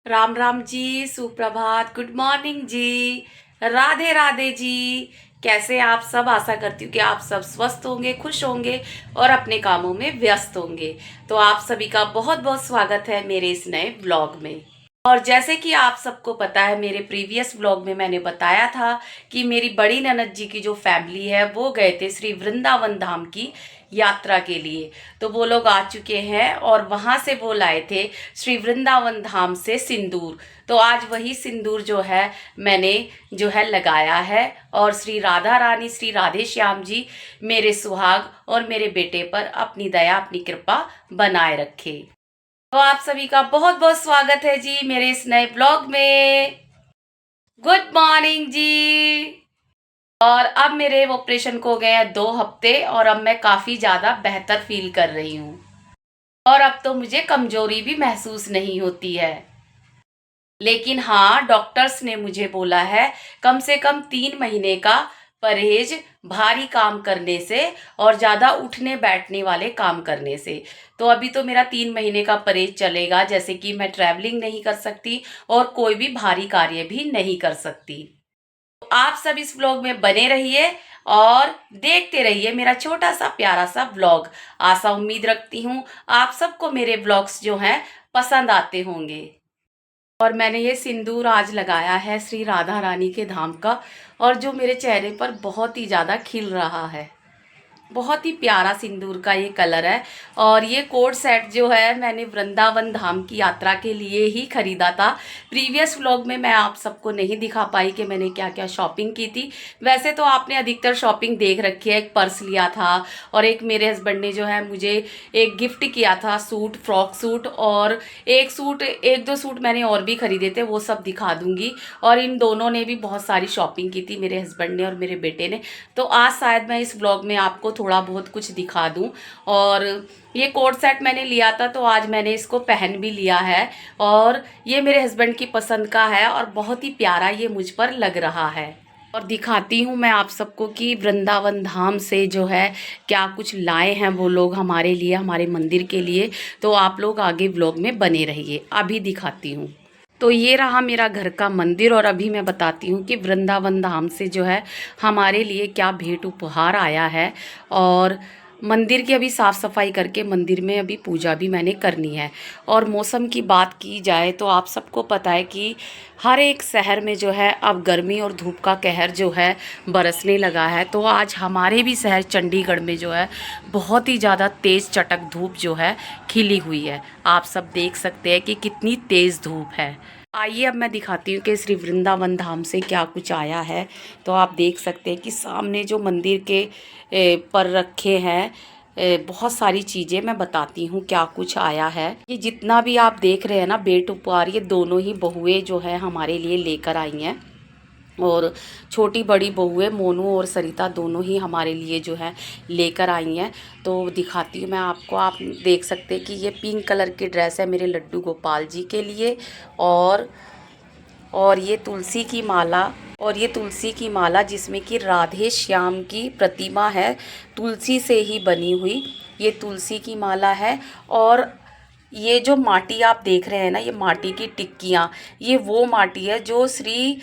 राम राम जी, सुप्रभात, good morning जी, राधे राधे जी। कैसे आप सब? आशा करती हूँ कि आप सब स्वस्थ होंगे, खुश होंगे और अपने कामों में व्यस्त होंगे। तो आप सभी का बहुत बहुत स्वागत है मेरे इस नए ब्लॉग में। और जैसे कि आप सबको पता है, मेरे प्रीवियस ब्लॉग में मैंने बताया था कि मेरी बड़ी ननद जी की जो फैमिली है वो गए थे श्री वृंदावन धाम की यात्रा के लिए। तो वो लोग आ चुके हैं और वहां से वो लाए थे श्री वृंदावन धाम से सिंदूर। तो आज वही सिंदूर जो है मैंने जो है लगाया है। और श्री राधा रानी, श्री राधे श्याम जी मेरे सुहाग और मेरे बेटे पर अपनी दया, अपनी कृपा बनाए रखे। तो आप सभी का बहुत बहुत स्वागत है जी मेरे इस नए ब्लॉग में। गुड मॉर्निंग जी। और अब मेरे ऑपरेशन को हो गए हैं 2 हफ्ते और अब मैं काफ़ी ज़्यादा बेहतर फील कर रही हूँ। और अब तो मुझे कमजोरी भी महसूस नहीं होती है। लेकिन हाँ, डॉक्टर्स ने मुझे बोला है कम से कम 3 महीने का परहेज भारी काम करने से और ज़्यादा उठने बैठने वाले काम करने से। तो अभी तो मेरा 3 महीने का परहेज चलेगा, जैसे कि मैं ट्रैवलिंग नहीं कर सकती और कोई भी भारी कार्य भी नहीं कर सकती। तो आप सब इस व्लॉग में बने रहिए और देखते रहिए मेरा छोटा सा प्यारा सा व्लॉग। आशा उम्मीद रखती हूँ आप सबको मेरे व्लॉग्स जो हैं पसंद आते होंगे। और मैंने ये सिंदूर आज लगाया है श्री राधा रानी के धाम का, और जो मेरे चेहरे पर बहुत ही ज़्यादा खिल रहा है। बहुत ही प्यारा सिंदूर का ये कलर है। और ये कोट सेट जो है मैंने वृंदावन धाम की यात्रा के लिए ही खरीदा था। प्रीवियस व्लॉग में मैं आप सबको नहीं दिखा पाई कि मैंने क्या क्या शॉपिंग की थी। वैसे तो आपने अधिकतर शॉपिंग देख रखी है। एक पर्स लिया था और एक मेरे हस्बैंड ने जो है मुझे एक गिफ्ट किया था सूट, फ्रॉक सूट, और एक सूट, एक दो सूट मैंने और भी खरीदे थे, वो सब दिखा दूंगी। और इन दोनों ने भी बहुत सारी शॉपिंग की थी, मेरे हस्बैंड ने और मेरे बेटे ने। तो आज शायद मैं इस ब्लॉग में आपको थोड़ा बहुत कुछ दिखा दूं। और ये कोट सेट मैंने लिया था तो आज मैंने इसको पहन भी लिया है। और ये मेरे हस्बैंड की पसंद का है और बहुत ही प्यारा ये मुझ पर लग रहा है। और दिखाती हूँ मैं आप सबको कि वृंदावन धाम से जो है क्या कुछ लाए हैं वो लोग हमारे लिए, हमारे मंदिर के लिए। तो आप लोग आगे व्लॉग में बने रहिए, अभी दिखाती हूँ। तो ये रहा मेरा घर का मंदिर और अभी मैं बताती हूँ कि वृंदावन धाम से जो है हमारे लिए क्या भेंट उपहार आया है। और मंदिर की अभी साफ़ सफाई करके मंदिर में अभी पूजा भी मैंने करनी है। और मौसम की बात की जाए तो आप सबको पता है कि हर एक शहर में जो है अब गर्मी और धूप का कहर जो है बरसने लगा है। तो आज हमारे भी शहर चंडीगढ़ में जो है बहुत ही ज़्यादा तेज़ चटक धूप जो है खिली हुई है। आप सब देख सकते हैं कि कितनी तेज़ धूप है। आइए अब मैं दिखाती हूँ कि श्री वृंदावन धाम से क्या कुछ आया है। तो आप देख सकते हैं कि सामने जो मंदिर के पर रखे हैं बहुत सारी चीज़ें, मैं बताती हूँ क्या कुछ आया है। ये जितना भी आप देख रहे हैं ना भेंट उपहार, ये दोनों ही बहुएं जो है हमारे लिए लेकर आई हैं। और छोटी बड़ी बहुएं मोनू और सरिता दोनों ही हमारे लिए जो है लेकर आई हैं। तो दिखाती हूँ मैं आपको। आप देख सकते हैं कि ये पिंक कलर की ड्रेस है मेरे लड्डू गोपाल जी के लिए। और और ये तुलसी की माला, और ये तुलसी की माला जिसमें कि राधे श्याम की प्रतिमा है, तुलसी से ही बनी हुई ये तुलसी की माला है। और ये जो माटी आप देख रहे हैं ना, ये माटी की टिक्कियाँ, ये वो माटी है जो श्री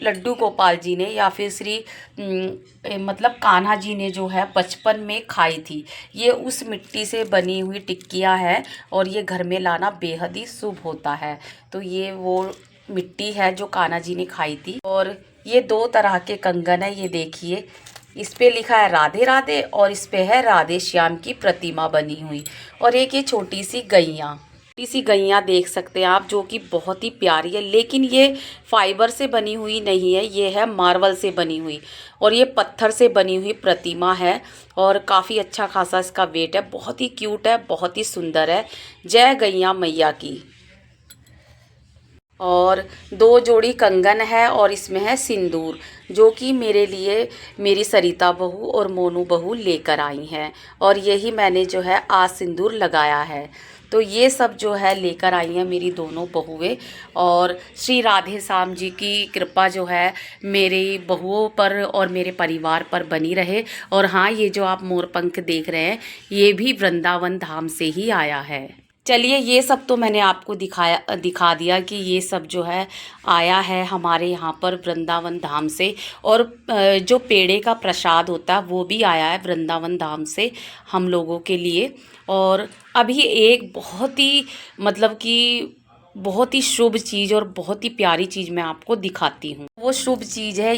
लड्डू गोपाल जी ने या फिर श्री मतलब कान्हा जी ने जो है बचपन में खाई थी। ये उस मिट्टी से बनी हुई टिक्कियाँ है और ये घर में लाना बेहद ही शुभ होता है। तो ये वो मिट्टी है जो कान्हा जी ने खाई थी। और ये 2 तरह के कंगन है, ये देखिए, इस पे लिखा है राधे राधे और इस पे है राधे श्याम की प्रतिमा बनी हुई। और एक ये छोटी सी गैया देख सकते हैं आप, जो कि बहुत ही प्यारी है। लेकिन ये फाइबर से बनी हुई नहीं है, ये है मार्बल से बनी हुई और ये पत्थर से बनी हुई प्रतिमा है। और काफ़ी अच्छा खासा इसका वेट है, बहुत ही क्यूट है, बहुत ही सुंदर है। जय गैया मैया की। और 2 जोड़ी कंगन है और इसमें है सिंदूर, जो कि मेरे लिए मेरी सरिता बहू और मोनू बहू लेकर आई हैं। और यही मैंने जो है आज सिंदूर लगाया है। तो ये सब जो है लेकर आई हैं मेरी दोनों बहुएं। और श्री राधे श्याम जी की कृपा जो है मेरी बहुओं पर और मेरे परिवार पर बनी रहे। और हाँ, ये जो आप मोरपंख देख रहे हैं ये भी वृंदावन धाम से ही आया है। चलिए, ये सब तो मैंने आपको दिखा दिया कि ये सब जो है आया है हमारे यहाँ पर वृंदावन धाम से। और जो पेड़े का प्रसाद होता है वो भी आया है वृंदावन धाम से हम लोगों के लिए। और अभी एक बहुत ही मतलब कि बहुत ही शुभ चीज़ और बहुत ही प्यारी चीज़ मैं आपको दिखाती हूँ। वो शुभ चीज़ है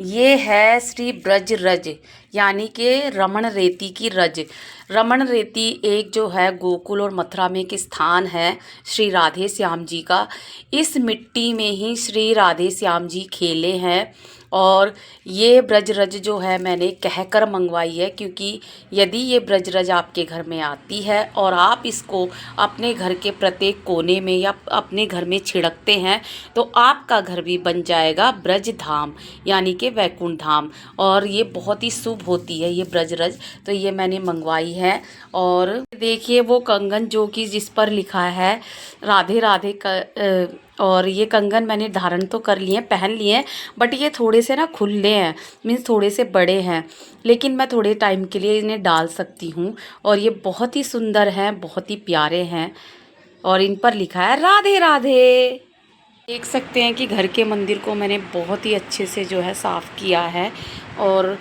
ये है श्री ब्रज रज, यानी कि रमण रेती की रज। रमण रेती एक जो है गोकुल और मथुरा में एक स्थान है श्री राधे श्याम जी का। इस मिट्टी में ही श्री राधे श्याम जी खेले हैं। और ये ब्रजरज जो है मैंने कहकर मंगवाई है, क्योंकि यदि ये ब्रजरज आपके घर में आती है और आप इसको अपने घर के प्रत्येक कोने में या अपने घर में छिड़कते हैं तो आपका घर भी बन जाएगा ब्रज धाम, यानी कि वैकुंठ धाम। और ये बहुत ही शुभ होती है ये ब्रजरज, तो ये मैंने मंगवाई है। और देखिए वो कंगन जो कि जिस पर लिखा है राधे राधे का, और ये कंगन मैंने धारण तो कर लिए हैं, पहन लिए हैं, बट ये थोड़े से ना खुले हैं, मीन्स थोड़े से बड़े हैं, लेकिन मैं थोड़े टाइम के लिए इन्हें डाल सकती हूँ। और ये बहुत ही सुंदर हैं, बहुत ही प्यारे हैं, और इन पर लिखा है राधे राधे। देख सकते हैं कि घर के मंदिर को मैंने बहुत ही अच्छे से जो है साफ़ किया है और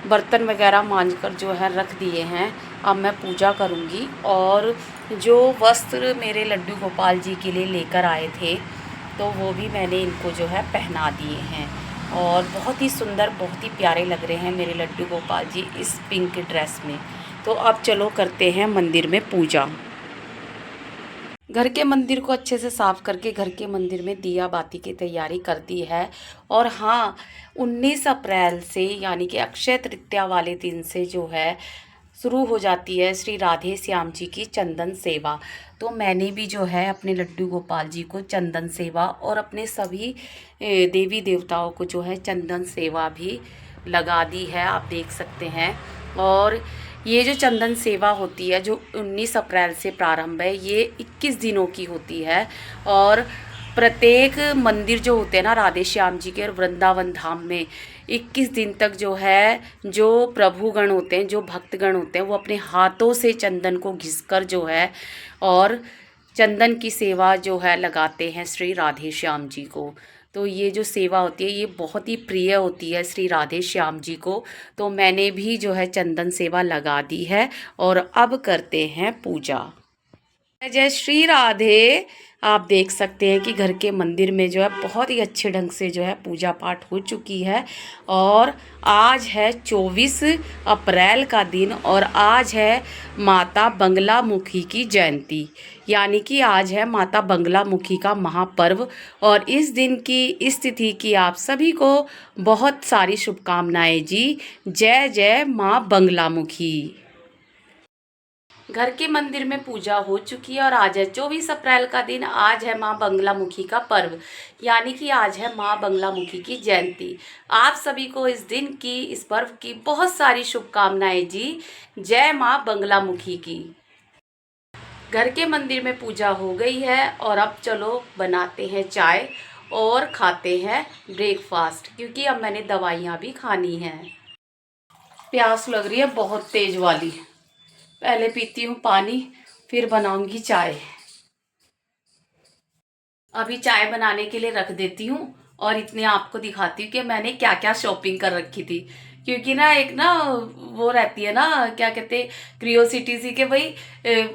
बर्तन वगैरह मांजकर जो है रख दिए हैं। अब मैं पूजा करूँगी। और जो वस्त्र मेरे लड्डू गोपाल जी के लिए लेकर आए थे तो वो भी मैंने इनको जो है पहना दिए हैं। और बहुत ही सुंदर, बहुत ही प्यारे लग रहे हैं मेरे लड्डू गोपाल जी इस पिंक ड्रेस में। तो अब चलो करते हैं मंदिर में पूजा। घर के मंदिर को अच्छे से साफ़ करके घर के मंदिर में दिया बाती की तैयारी कर दी है। और हाँ, 19 अप्रैल से यानी कि अक्षय तृतीया वाले दिन से जो है शुरू हो जाती है श्री राधे श्याम जी की चंदन सेवा। तो मैंने भी जो है अपने लड्डू गोपाल जी को चंदन सेवा और अपने सभी देवी देवताओं को जो है चंदन सेवा भी लगा दी है, आप देख सकते हैं। और ये जो चंदन सेवा होती है जो 19 अप्रैल से प्रारंभ है, ये 21 दिनों की होती है। और प्रत्येक मंदिर जो होते हैं ना राधे श्याम जी के और वृंदावन धाम में 21 दिन तक जो है जो प्रभुगण होते हैं, जो भक्तगण होते हैं, वो अपने हाथों से चंदन को घिसकर जो है और चंदन की सेवा जो है लगाते हैं श्री राधे श्याम जी को। तो ये जो सेवा होती है ये बहुत ही प्रिय होती है श्री राधे श्याम जी को। तो मैंने भी जो है चंदन सेवा लगा दी है और अब करते हैं पूजा। जय श्री राधे। आप देख सकते हैं कि घर के मंदिर में जो है बहुत ही अच्छे ढंग से जो है पूजा पाठ हो चुकी है। और आज है 24 अप्रैल का दिन और आज है माता बंगलामुखी की जयंती, यानी कि आज है माता बंगलामुखी का महापर्व। और इस दिन की इस तिथि की आप सभी को बहुत सारी शुभकामनाएं जी। जय जय माँ बंगलामुखी। घर के मंदिर में पूजा हो चुकी है और आज है 24 अप्रैल का दिन। आज है माँ बंगलामुखी का पर्व, यानी कि आज है माँ बंगलामुखी की जयंती। आप सभी को इस दिन की, इस पर्व की बहुत सारी शुभकामनाएं जी। जय माँ बंगलामुखी की। घर के मंदिर में पूजा हो गई है और अब चलो बनाते हैं चाय और खाते हैं ब्रेकफास्ट, क्योंकि अब मैंने दवाइयाँ भी खानी हैं। प्यास लग रही है बहुत तेज वाली। पहले पीती हूँ पानी, फिर बनाऊंगी चाय। अभी चाय बनाने के लिए रख देती हूँ और इतने आपको दिखाती हूँ कि मैंने क्या क्या शॉपिंग कर रखी थी। क्योंकि ना एक ना वो रहती है ना, क्या कहते, क्रियोसिटी सी कि भाई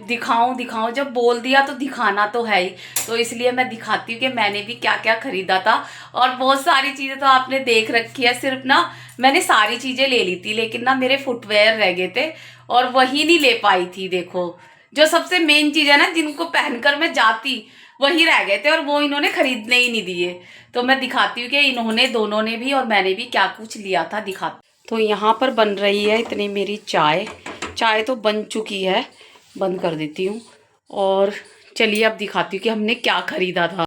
दिखाऊं दिखाऊं, जब बोल दिया तो दिखाना तो है ही। तो इसलिए मैं दिखाती हूँ कि मैंने भी क्या क्या खरीदा था। और बहुत सारी चीज़ें तो आपने देख रखी है, सिर्फ ना मैंने सारी चीज़ें ले ली थी, लेकिन ना मेरे फुटवेयर रह गए थे और वही नहीं ले पाई थी। देखो जो सबसे मेन चीज़ है ना, जिनको पहनकर मैं जाती, वही रह गए थे और वो इन्होंने खरीदने ही नहीं दिए। तो मैं दिखाती हूँ कि इन्होंने, दोनों ने भी और मैंने भी क्या कुछ लिया था, दिखाती। तो यहाँ पर बन रही है इतनी मेरी चाय। चाय तो बन चुकी है, बंद कर देती हूँ। और चलिए अब दिखाती हूँ कि हमने क्या खरीदा था।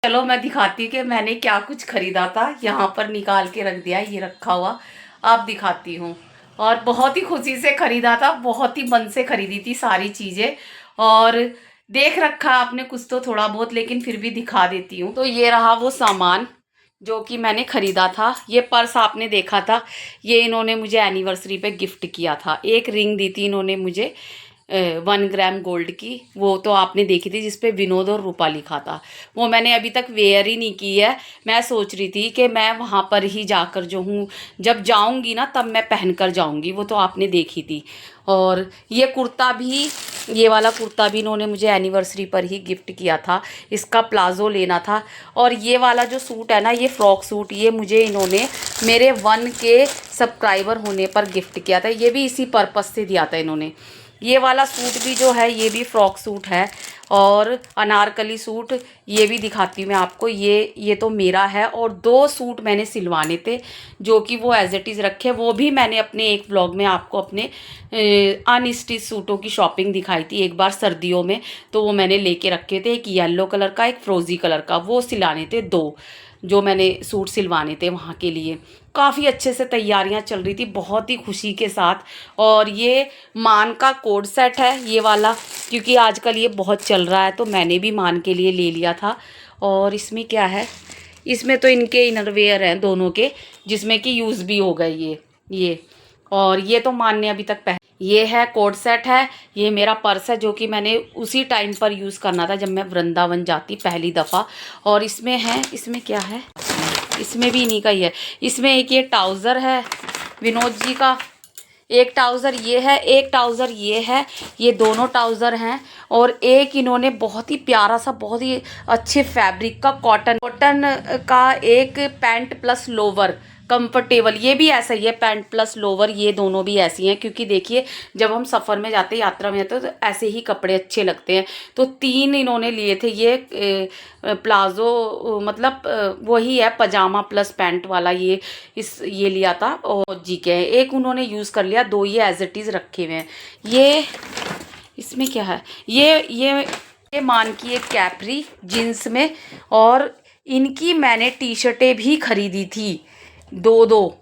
चलो मैं दिखाती हूँ कि मैंने क्या कुछ खरीदा था। यहाँ पर निकाल के रख दिया, ये रखा हुआ, अब दिखाती हूँ। और बहुत ही खुशी से खरीदा था, बहुत ही मन से खरीदी थी सारी चीज़ें। और देख रखा आपने कुछ तो थोड़ा बहुत, लेकिन फिर भी दिखा देती हूँ। तो ये रहा वो सामान जो कि मैंने ख़रीदा था। ये पर्स आपने देखा था, ये इन्होंने मुझे एनिवर्सरी पे गिफ्ट किया था। एक रिंग दी थी इन्होंने मुझे 1 ग्राम गोल्ड की, वो तो आपने देखी थी जिस पे विनोद और रूपा लिखा था। वो मैंने अभी तक वेयर ही नहीं की है। मैं सोच रही थी कि मैं वहाँ पर ही जाकर जो हूँ, जब जाऊँगी ना तब मैं पहन कर जाऊँगी, वो तो आपने देखी थी। और ये कुर्ता भी, ये वाला कुर्ता भी इन्होंने मुझे एनिवर्सरी पर ही गिफ्ट किया था। इसका प्लाज़ो लेना था। और ये वाला जो सूट है ना, ये फ्रॉक सूट, ये मुझे इन्होंने मेरे 1 के सब्सक्राइबर होने पर गिफ्ट किया था। ये भी इसी पर्पस से दिया था इन्होंने। ये वाला सूट भी जो है, ये भी फ्रॉक सूट है। और अनारकली सूट, ये भी दिखाती हूँ मैं आपको। ये तो मेरा है। और 2 सूट मैंने सिलवाने थे जो कि वो एज इट इज़ रखे। वो भी मैंने अपने एक व्लॉग में आपको अपने अनस्टिच सूटों की शॉपिंग दिखाई थी एक बार सर्दियों में। तो वो मैंने लेके रखे थे, एक येलो कलर का, एक फ्रोज़ी कलर का। वो सिलाने थे 2 जो मैंने सूट सिलवाने थे वहाँ के लिए। काफ़ी अच्छे से तैयारियां चल रही थी, बहुत ही खुशी के साथ। और ये मान का कोड सेट है ये वाला, क्योंकि आजकल ये बहुत चल रहा है, तो मैंने भी मान के लिए ले लिया था। और इसमें क्या है, इसमें तो इनके इनरवेयर हैं दोनों के, जिसमें कि यूज़ भी हो गए ये। और ये तो मान ने अभी तक ये है कोड सेट है। ये मेरा पर्स है जो कि मैंने उसी टाइम पर यूज़ करना था जब मैं वृंदावन जाती पहली दफ़ा। और इसमें है, इसमें क्या है, इसमें भी इन्हीं का ही है। इसमें एक ये ट्राउज़र है विनोद जी का, एक ट्राउज़र ये है, एक ट्राउज़र ये है। ये दोनों ट्राउज़र हैं। और एक इन्होंने बहुत ही प्यारा सा, बहुत ही अच्छे फैब्रिक का कॉटन का एक पैंट प्लस लोवर कंफर्टेबल, ये भी ऐसा ही है, पैंट प्लस लोवर, ये दोनों भी ऐसी हैं। क्योंकि देखिए जब हम सफ़र में जाते हैं, यात्रा में जाते हैं, तो ऐसे ही कपड़े अच्छे लगते हैं। तो 3 इन्होंने लिए थे। ये प्लाज़ो मतलब वही है, पजामा प्लस पैंट वाला, ये लिया था। और जी के एक उन्होंने यूज़ कर लिया, 2 ये एज इट इज़ रखे हुए हैं। ये इसमें क्या है, ये मान की एक कैपरी जीन्स में। और इनकी मैंने टी शर्टें भी खरीदी थी 2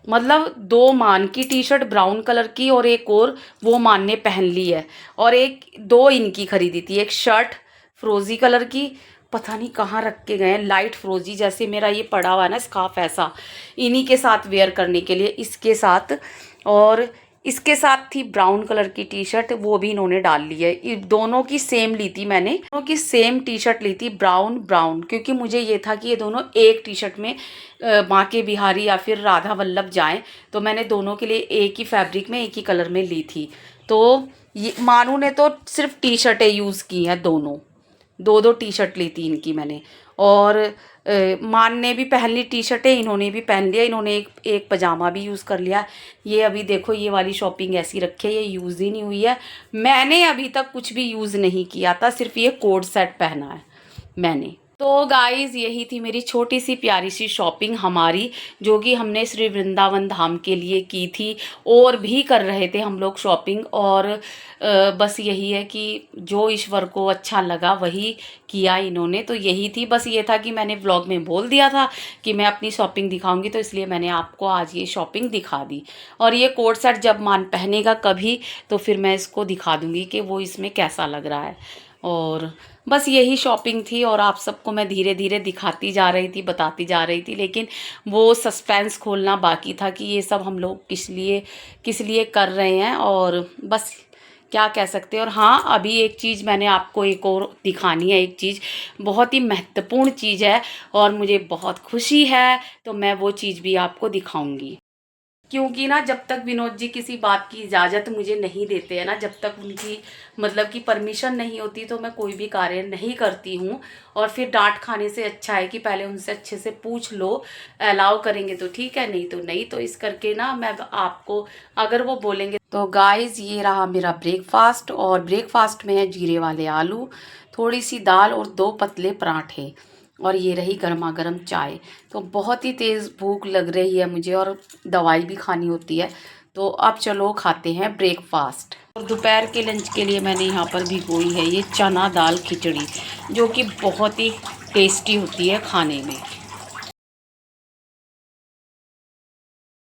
मतलब 2 मान की टी शर्ट ब्राउन कलर की, और एक और वो मान ने पहन ली है। और 2 इनकी खरीदी थी। एक शर्ट फ्रोज़ी कलर की, पता नहीं कहाँ रख के गए हैं, लाइट फ्रोज़ी जैसे मेरा ये पड़ा हुआ है ना स्कार्फ, ऐसा इन्हीं के साथ वेयर करने के लिए, इसके साथ। और इसके साथ थी ब्राउन कलर की टी शर्ट, वो भी इन्होंने डाल ली है। दोनों की सेम ली थी मैंने, दोनों की सेम टी शर्ट ली थी, ब्राउन, क्योंकि मुझे ये था कि ये दोनों एक टी शर्ट में बांके बिहारी या फिर राधा वल्लभ जाएं। तो मैंने दोनों के लिए एक ही फैब्रिक में, एक ही कलर में ली थी। तो ये मानू ने तो सिर्फ टी शर्टें यूज़ की हैं, दोनों 2 टी शर्ट ली थी इनकी मैंने। और मान ने भी पहन ली टी शर्टें, इन्होंने भी पहन लिया। इन्होंने एक पजामा भी यूज़ कर लिया। ये अभी देखो, ये वाली शॉपिंग ऐसी रखी है, ये यूज़ ही नहीं हुई है। मैंने अभी तक कुछ भी यूज़ नहीं किया था, सिर्फ ये कोड सेट पहना है मैंने। तो गाइज़ यही थी मेरी छोटी सी प्यारी सी शॉपिंग हमारी, जो कि हमने श्री वृंदावन धाम के लिए की थी। और भी कर रहे थे हम लोग शॉपिंग। और बस यही है कि जो ईश्वर को अच्छा लगा वही किया इन्होंने। तो यही थी, बस ये था कि मैंने व्लॉग में बोल दिया था कि मैं अपनी शॉपिंग दिखाऊंगी, तो इसलिए मैंने आपको आज ये शॉपिंग दिखा दी। और ये कोट सेट जब मान पहनेगा कभी, तो फिर मैं इसको दिखा दूँगी कि वो इसमें कैसा लग रहा है। और बस यही शॉपिंग थी। और आप सबको मैं धीरे धीरे दिखाती जा रही थी, बताती जा रही थी, लेकिन वो सस्पेंस खोलना बाकी था कि ये सब हम लोग किस लिए कर रहे हैं। और बस क्या कह सकते हैं। और हाँ, अभी एक चीज़ मैंने आपको एक और दिखानी है, एक चीज़ बहुत ही महत्वपूर्ण चीज़ है और मुझे बहुत खुशी है, तो मैं वो चीज़ भी आपको दिखाऊंगी। क्योंकि ना जब तक विनोद जी किसी बात की इजाज़त मुझे नहीं देते हैं ना, जब तक उनकी मतलब कि परमिशन नहीं होती, तो मैं कोई भी कार्य नहीं करती हूँ। और फिर डांट खाने से अच्छा है कि पहले उनसे अच्छे से पूछ लो, अलाउ करेंगे तो ठीक है, नहीं तो नहीं। तो इस करके ना मैं आपको, अगर वो बोलेंगे तो गाइस ये रहा मेरा ब्रेकफास्ट। और ब्रेकफास्ट में है जीरे वाले आलू, थोड़ी सी दाल और 2 पतले पराठे। और ये रही गर्मा गर्म चाय। तो बहुत ही तेज़ भूख लग रही है मुझे, और दवाई भी खानी होती है। तो अब चलो खाते हैं ब्रेकफास्ट। और दोपहर के लंच के लिए मैंने यहाँ पर भिगोई है ये चना दाल खिचड़ी, जो कि बहुत ही टेस्टी होती है खाने में।